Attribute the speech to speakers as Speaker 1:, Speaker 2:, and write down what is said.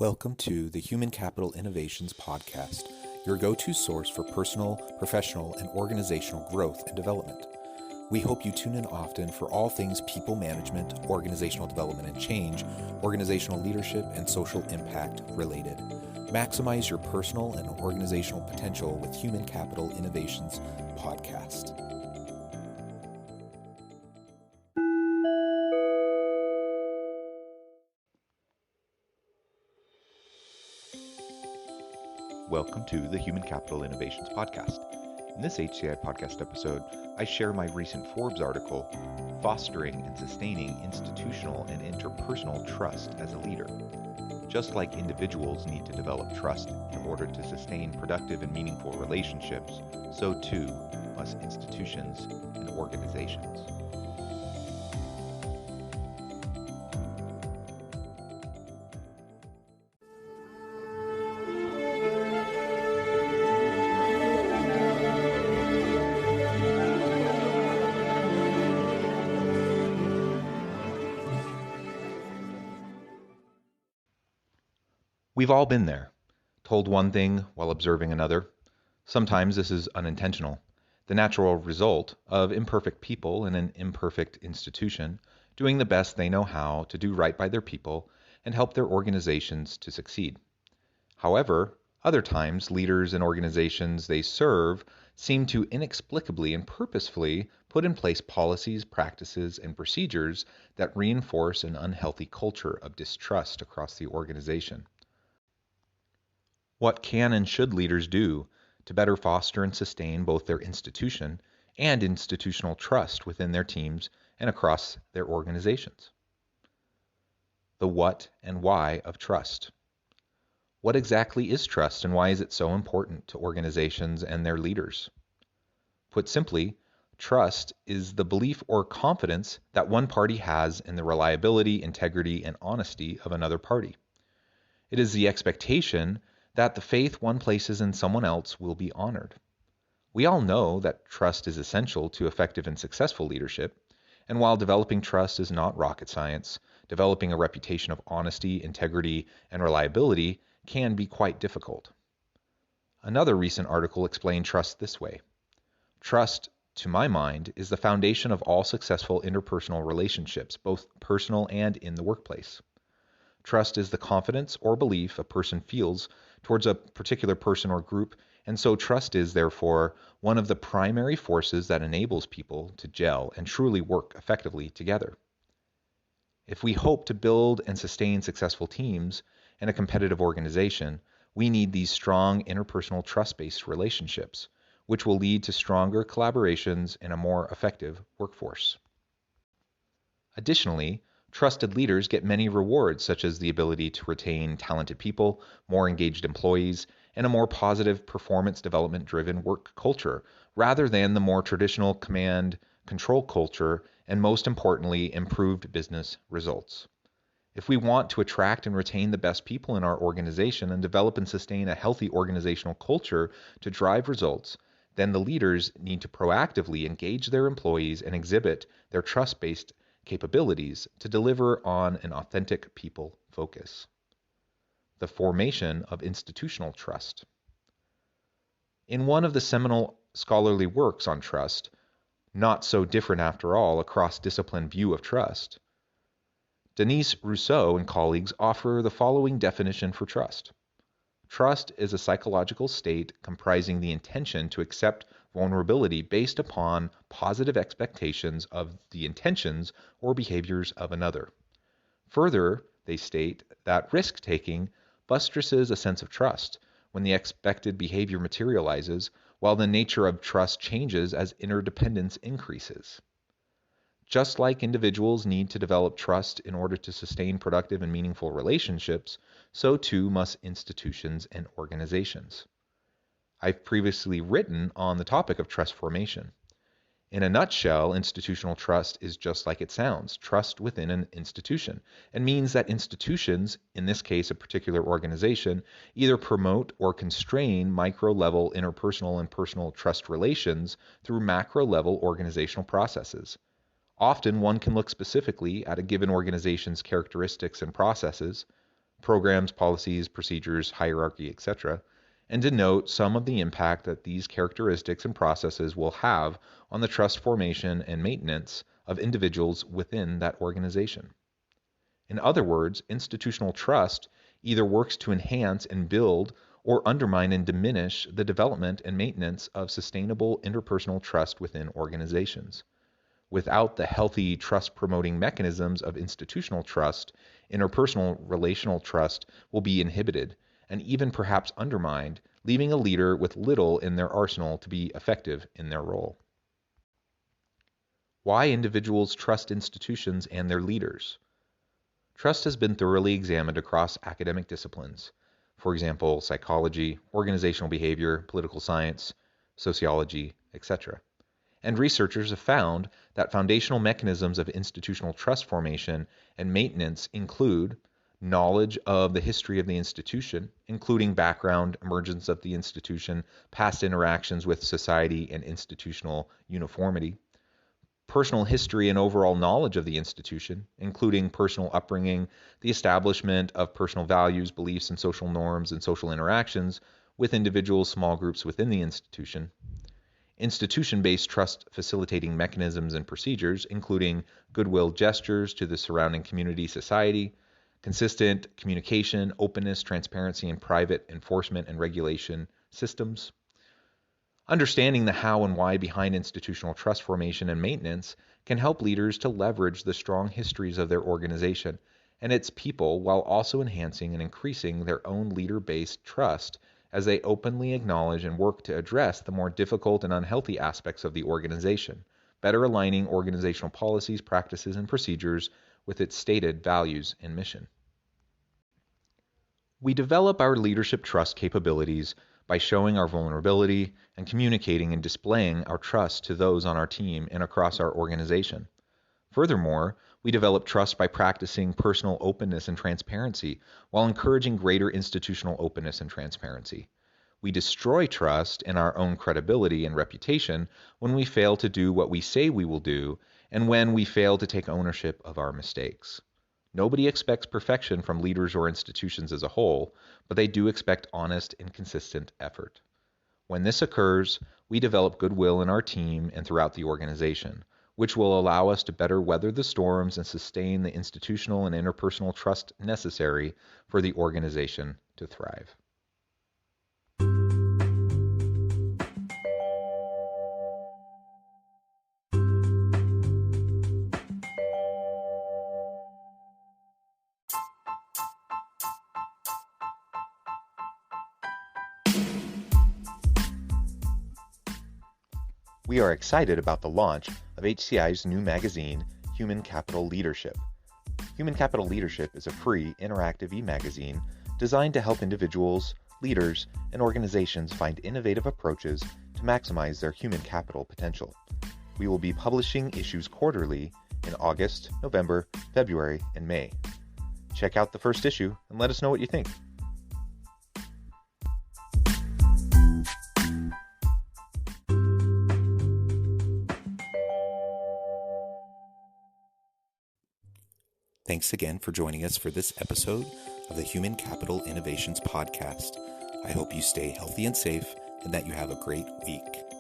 Speaker 1: Welcome to the Human Capital Innovations Podcast, your go-to source for personal, professional, and organizational growth and development. We hope you tune in often for all things people management, organizational development and change, organizational leadership, and social impact related. Maximize your personal and organizational potential with Human Capital Innovations Podcast.
Speaker 2: Welcome to the Human Capital Innovations Podcast. In this HCI Podcast episode, I share my recent Forbes article, Fostering and Sustaining Institutional and Interpersonal Trust as a Leader. Just like individuals need to develop trust in order to sustain productive and meaningful relationships, so too must institutions and organizations. We've all been there, told one thing while observing another. Sometimes this is unintentional, the natural result of imperfect people in an imperfect institution doing the best they know how to do right by their people and help their organizations to succeed. However, other times leaders and organizations they serve seem to inexplicably and purposefully put in place policies, practices, and procedures that reinforce an unhealthy culture of distrust across the organization. What can and should leaders do to better foster and sustain both their institution and institutional trust within their teams and across their organizations? The what and why of trust. What exactly is trust and why is it so important to organizations and their leaders? Put simply, trust is the belief or confidence that one party has in the reliability, integrity, and honesty of another party. It is the expectation that the faith one places in someone else will be honored. We all know that trust is essential to effective and successful leadership, and while developing trust is not rocket science, developing a reputation of honesty, integrity, and reliability can be quite difficult. Another recent article explained trust this way. Trust, to my mind, is the foundation of all successful interpersonal relationships, both personal and in the workplace. Trust is the confidence or belief a person feels towards a particular person or group, and so trust is, therefore, one of the primary forces that enables people to gel and truly work effectively together. If we hope to build and sustain successful teams and a competitive organization, we need these strong interpersonal trust-based relationships, which will lead to stronger collaborations and a more effective workforce. Additionally, trusted leaders get many rewards, such as the ability to retain talented people, more engaged employees, and a more positive performance development-driven work culture, rather than the more traditional command control culture, and most importantly, improved business results. If we want to attract and retain the best people in our organization and develop and sustain a healthy organizational culture to drive results, then the leaders need to proactively engage their employees and exhibit their trust-based capabilities to deliver on an authentic people focus. The formation of institutional trust. In one of the seminal scholarly works on trust, Not So Different After All, a cross-discipline view of trust, Denise Rousseau and colleagues offer the following definition for trust. Trust is a psychological state comprising the intention to accept vulnerability based upon positive expectations of the intentions or behaviors of another. Further, they state that risk-taking buttresses a sense of trust when the expected behavior materializes, while the nature of trust changes as interdependence increases. Just like individuals need to develop trust in order to sustain productive and meaningful relationships, so too must institutions and organizations. I've previously written on the topic of trust formation. In a nutshell, institutional trust is just like it sounds, trust within an institution, and means that institutions, in this case a particular organization, either promote or constrain micro-level interpersonal and personal trust relations through macro-level organizational processes. Often one can look specifically at a given organization's characteristics and processes, programs, policies, procedures, hierarchy, etc., and to note some of the impact that these characteristics and processes will have on the trust formation and maintenance of individuals within that organization. In other words, institutional trust either works to enhance and build or undermine and diminish the development and maintenance of sustainable interpersonal trust within organizations. Without the healthy trust-promoting mechanisms of institutional trust, interpersonal relational trust will be inhibited and even perhaps undermined, leaving a leader with little in their arsenal to be effective in their role. Why individuals trust institutions and their leaders? Trust has been thoroughly examined across academic disciplines, for example, psychology, organizational behavior, political science, sociology, etc. And researchers have found that foundational mechanisms of institutional trust formation and maintenance include knowledge of the history of the institution, including background, emergence of the institution, past interactions with society and institutional uniformity, personal history and overall knowledge of the institution, including personal upbringing, the establishment of personal values, beliefs, and social norms and social interactions with individuals, small groups within the institution, institution-based trust facilitating mechanisms and procedures, including goodwill gestures to the surrounding community society, consistent communication, openness, transparency, and private enforcement and regulation systems. Understanding the how and why behind institutional trust formation and maintenance can help leaders to leverage the strong histories of their organization and its people while also enhancing and increasing their own leader-based trust as they openly acknowledge and work to address the more difficult and unhealthy aspects of the organization, better aligning organizational policies, practices, and procedures with its stated values and mission. We develop our leadership trust capabilities by showing our vulnerability and communicating and displaying our trust to those on our team and across our organization. Furthermore, we develop trust by practicing personal openness and transparency while encouraging greater institutional openness and transparency. We destroy trust and our own credibility and reputation when we fail to do what we say we will do and when we fail to take ownership of our mistakes. Nobody expects perfection from leaders or institutions as a whole, but they do expect honest and consistent effort. When this occurs, we develop goodwill in our team and throughout the organization, which will allow us to better weather the storms and sustain the institutional and interpersonal trust necessary for the organization to thrive. We are excited about the launch of HCI's new magazine, Human Capital Leadership. Human Capital Leadership is a free, interactive e-magazine designed to help individuals, leaders, and organizations find innovative approaches to maximize their human capital potential. We will be publishing issues quarterly in August, November, February, and May. Check out the first issue and let us know what you think.
Speaker 1: Thanks again for joining us for this episode of the Human Capital Innovations Podcast. I hope you stay healthy and safe and that you have a great week.